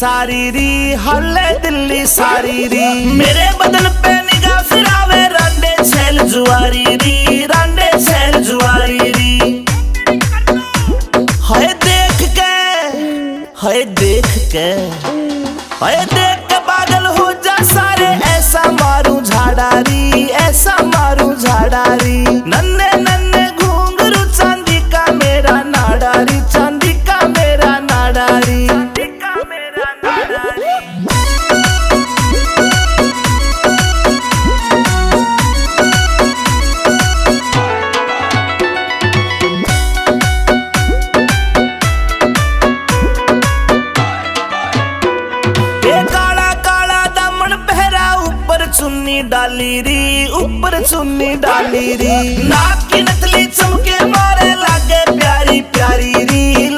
सारी री, हल्ले दिल्ली सारी री। मेरे बदन पे निगाह फिरावे रांडे छैल जुआरी री, रांडे छैल जुआरी री। हाय देख के, हाय देख के, हाय देख के पागल हो जा सारे, ऐसा मारू झाड़ारी, ऐसा मारू झाड़ारी। नन्हे नन्हे घुंघरू चांदी का मेरा नाडारी, चांदी का मेरा नाडारी, चांदी का मेरा नाडारी। काला काला दामन पहरा, ऊपर चुन्नी डाली री, ऊपर चुन्नी डाली री। नाक की नथली चमके मारे लागे प्यारी प्यारी री,